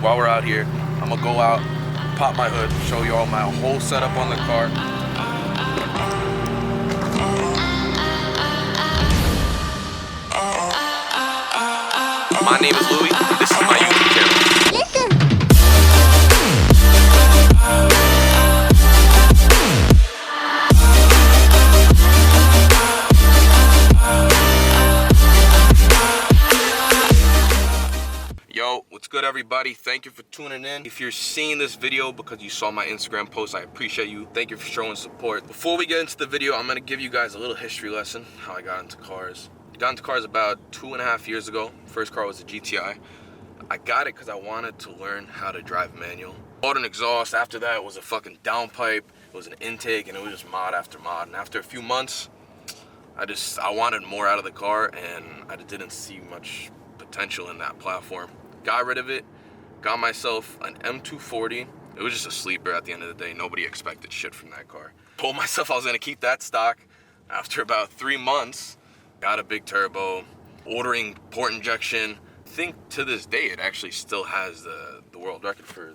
while we're out here, I'm gonna go out, pop my hood, show you all my whole setup on the car. My name is Louis, and this is my YouTube channel. Listen. Yo, what's good everybody? Thank you for tuning in. If you're seeing this video because you saw my Instagram post, I appreciate you. Thank you for showing support. Before we get into the video, I'm gonna give you guys a little history lesson, how I got into cars. I got into cars about 2.5 years ago. First car was a GTI. I got it because I wanted to learn how to drive manual. Bought an exhaust. After that, it was a fucking downpipe. It was an intake, and it was just mod after mod. And after a few months, I wanted more out of the car, and I just didn't see much potential in that platform. Got rid of it, got myself an M240. It was just a sleeper at the end of the day. Nobody expected shit from that car. Told myself I was gonna keep that stock. After about 3 months, got a big turbo, ordering port injection. I think to this day, it actually still has the world record for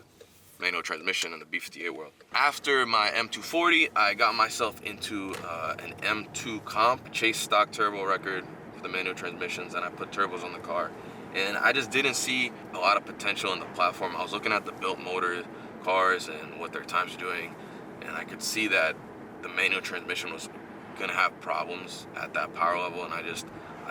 manual transmission in the B58 world. After my M240, I got myself into an M2 comp, chase stock turbo record for the manual transmissions, and I put turbos on the car. And I just didn't see a lot of potential in the platform. I was looking at the built motor cars and what their times are doing, and I could see that the manual transmission was gonna have problems at that power level, and I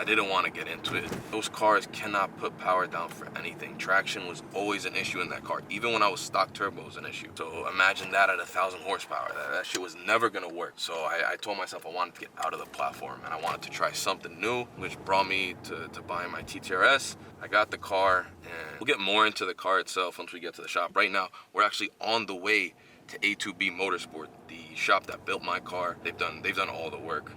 didn't want to get into it. Those cars cannot put power down for anything. Traction was always an issue in that car. Even when I was stock turbo, it was an issue. So imagine that at 1,000 horsepower. That shit was never gonna work. So I told myself I wanted to get out of the platform and I wanted to try something new, which brought me to buying my TTRS. I got the car, and we'll get more into the car itself once we get to the shop. Right now, we're actually on the way to A2B Motorsport, the shop that built my car. They've done all the work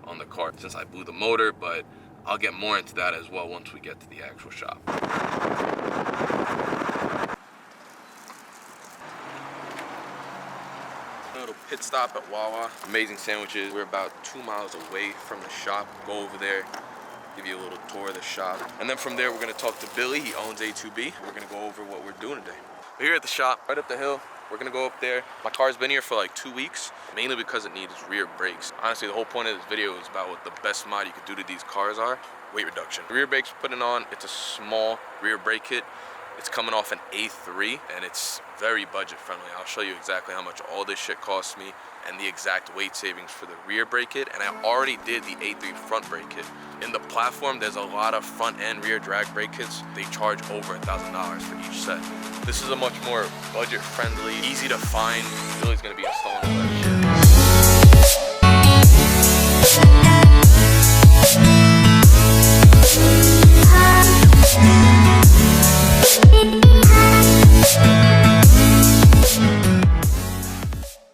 on the car since I blew the motor, but I'll get more into that as well once we get to the actual shop. A little pit stop at Wawa. Amazing sandwiches. We're about 2 miles away from the shop. Go over there, give you a little tour of the shop. And then from there, we're gonna talk to Billy. He owns A2B. We're gonna go over what we're doing today. We're here at the shop, right up the hill. We're gonna go up there. My car's been here for like 2 weeks, mainly because it needs rear brakes. Honestly, the whole point of this video is about what the best mod you could do to these cars are: weight reduction. The rear brakes we're putting on, it's a small rear brake kit. It's coming off an A3, and it's very budget friendly. I'll show you exactly how much all this shit costs me and the exact weight savings for the rear brake kit. And I already did the A3 front brake kit. In the platform, there's a lot of front and rear drag brake kits. They charge over $1,000 for each set. This is a much more budget friendly, easy to find. Billy's gonna be installing all that shit.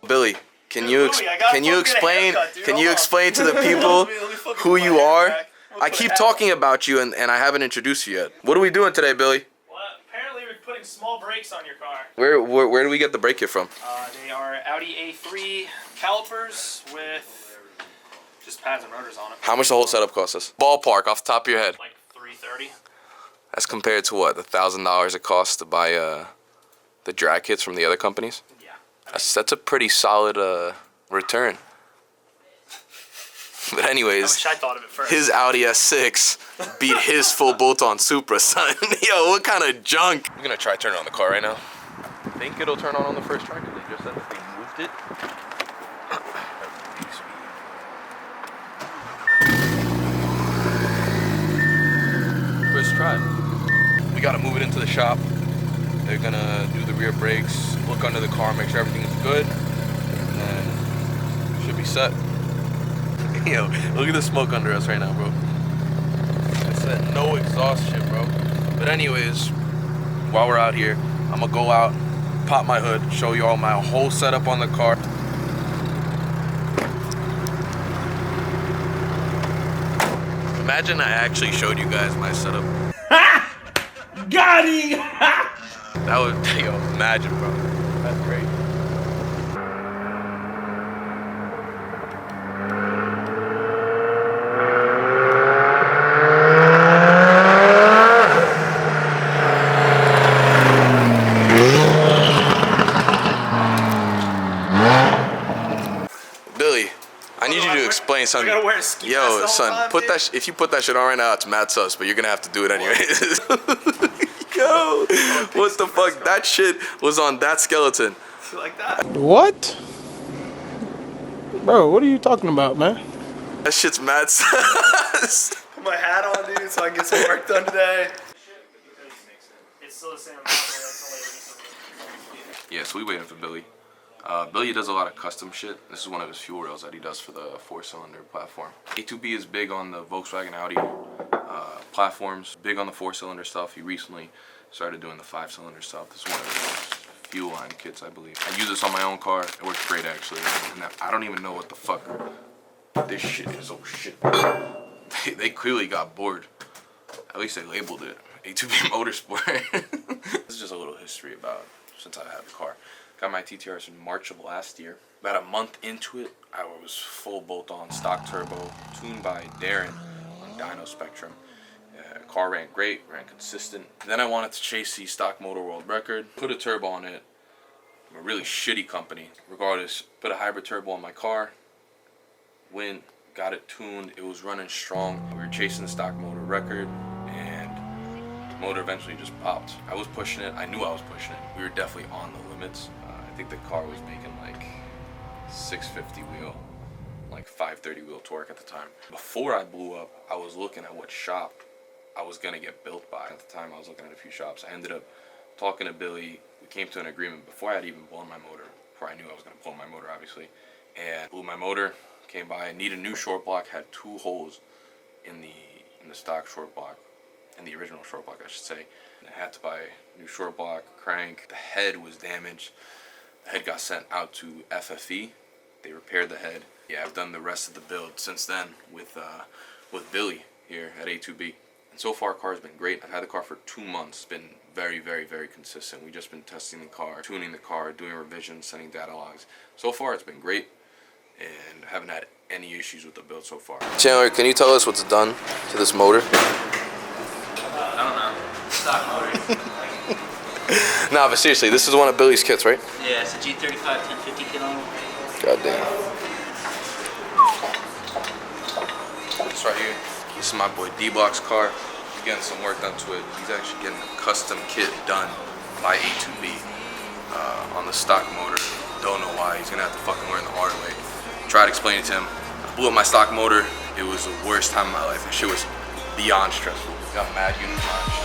Billy, can you explain to the people who you are? I keep talking about you and I haven't introduced you yet. What are we doing today, Billy? Well, apparently we're putting small brakes on your car. Where do we get the brake kit from? They are Audi A3 calipers with just pads and rotors on it. How much the whole setup cost us? Ballpark, off the top of your head. Like $330. That's compared to what, the $1,000 it costs to buy the drag kits from the other companies? Yeah. That's a pretty solid return. But anyways, I wish I thought of it first. his Audi S6 beat his full bolt-on Supra, son. Yo, what kind of junk? I'm gonna try turning on the car right now. I think it'll turn on the first try because they just said that they moved it. First try. We gotta move it into the shop. They're gonna do the rear brakes, look under the car, make sure everything is good, and then should be set. Yo, look at the smoke under us right now, bro. It's that no exhaust shit, bro. But anyways, while we're out here, I'm gonna go out, pop my hood, show you all my whole setup on the car. Imagine I actually showed you guys my setup. Got him! That would, yo, imagine, bro. That's great. you I son. gotta wear a ski mask the Yo, whole son, time, put dude? that. If you put that shit on right now, it's mad sus. But you're gonna have to do it anyways. Yo, what the fuck? That shit was on that skeleton. You like that? What? Bro, what are you talking about, man? That shit's mad sus. Put my hat on, dude, so I can get some work done today. It's still the same amount, Yeah, so we waiting for Billy. Billy does a lot of custom shit. This is one of his fuel rails that he does for the 4-cylinder platform. A2B is big on the Volkswagen Audi platforms, big on the 4-cylinder stuff. He recently started doing the 5-cylinder stuff. This is one of his fuel line kits, I believe. I use this on my own car. It works great, actually. And I don't even know what the fuck this shit is. Oh, shit. They clearly got bored. At least they labeled it A2B Motorsport. This is just a little history about since I had the car. Got my TTRS in March of last year. About a month into it, I was full bolt-on stock turbo, tuned by Darren on Dyno Spectrum. Car ran great, ran consistent. Then I wanted to chase the stock motor world record, put a turbo on it. I'm a really shitty company. Regardless, put a hybrid turbo on my car, went, got it tuned, it was running strong. We were chasing the stock motor record, and the motor eventually just popped. I was pushing it, I knew I was pushing it. We were definitely on the limits. I think the car was making like 650 wheel, like 530 wheel torque at the time. Before I blew up, I was looking at what shop I was gonna get built by. At the time, I was looking at a few shops. I ended up talking to Billy. We came to an agreement before I had even blown my motor, before I knew I was gonna blow my motor, obviously. And blew my motor, came by, I needed a new short block, had 2 holes in the stock short block, in the original short block, I should say. And I had to buy a new short block, crank. The head was damaged. The head got sent out to FFE. They repaired the head. Yeah, I've done the rest of the build since then with Billy here at A2B. And so far, car's been great. I've had the car for 2 months. It's been very, very, very consistent. We've just been testing the car, tuning the car, doing revisions, sending data logs. So far, it's been great, and I haven't had any issues with the build so far. Chandler, can you tell us what's done to this motor? I don't know. Stock motor. Nah, but seriously, this is one of Billy's kits, right? Yeah, it's a G35 1050 kit on it. Goddamn. This right here. This is my boy D-Block's car. He's getting some work done to it. He's actually getting a custom kit done by A2B on the stock motor. Don't know why. He's gonna have to fucking learn the hard way. Tried explaining to him. I blew up my stock motor. It was the worst time of my life. That shit was beyond stressful. Got mad units on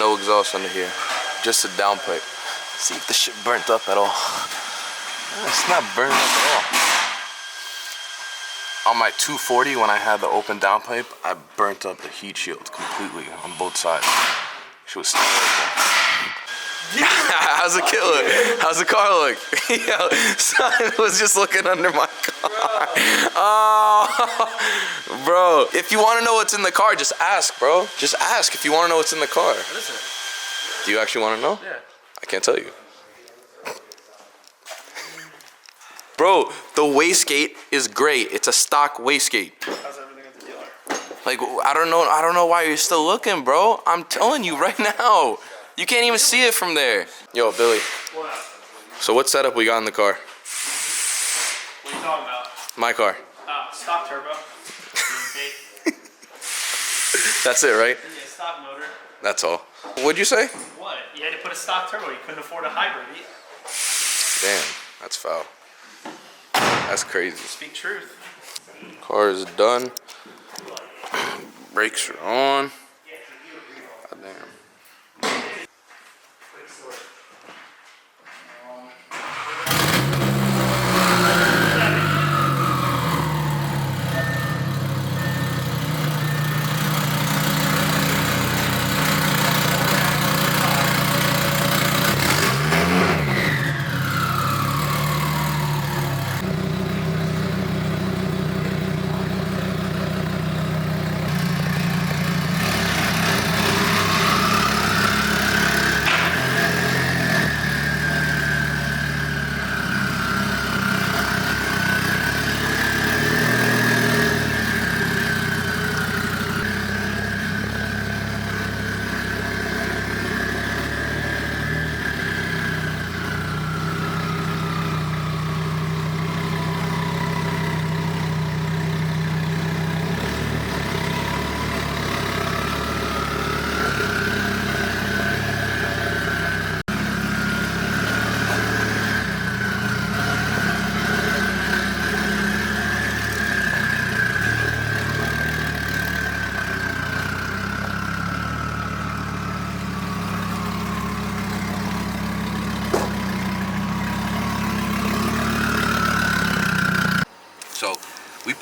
no exhaust under here, just a downpipe. See if the shit burnt up at all. It's not burning up at all. On my 240, when I had the open downpipe, I burnt up the heat shield completely on both sides. She was terrible. How's it look? How's the car look? Yo, son was just looking under my car. Oh, bro. If you want to know what's in the car, just ask, bro. Just ask if you want to know what's in the car. What is it? Do you actually want to know? Yeah. I can't tell you. Bro, the wastegate is great. It's a stock wastegate. How's everything at the dealer? Like, I don't know why you're still looking, bro. I'm telling you right now. You can't even see it from there. Yo, Billy. What? So what setup we got in the car? What are you talking about? My car. Stock turbo. That's it, right? Yeah, stock motor. That's all. What'd you say? What? You had to put a stock turbo. You couldn't afford a hybrid. Damn, that's foul. That's crazy. Speak truth. Car is done. Brakes are on. Goddamn.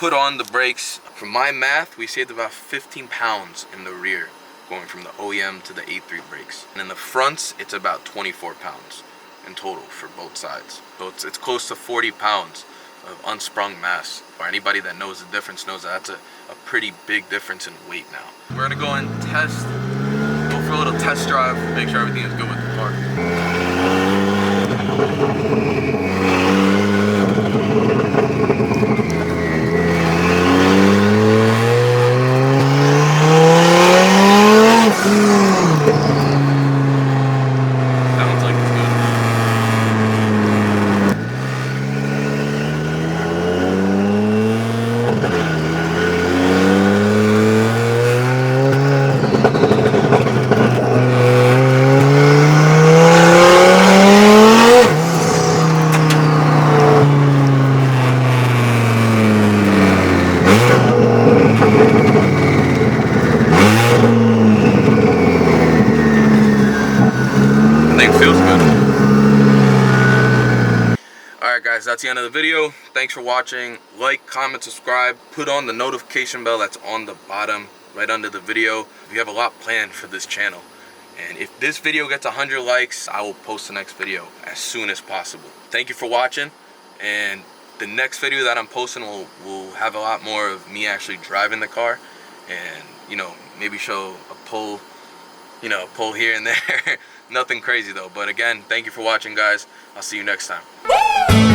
put on the brakes. From my math, we saved about 15 pounds in the rear, going from the OEM to the A3 brakes. And in the fronts, it's about 24 pounds in total for both sides. So it's close to 40 pounds of unsprung mass. For anybody that knows the difference knows that that's a pretty big difference in weight now. We're gonna go and go for a little test drive, make sure everything is good with the car. Sounds like it's good. Feels good. Alright guys, that's the end of the video. Thanks for watching. Like, comment, subscribe. Put on the notification bell that's on the bottom right under the video. We have a lot planned for this channel. And if this video gets 100 likes, I will post the next video as soon as possible. Thank you for watching. And the next video that I'm posting will have a lot more of me actually driving the car. And, you know, maybe show a pull here and there. Nothing crazy though. But again, thank you for watching, guys. I'll see you next time.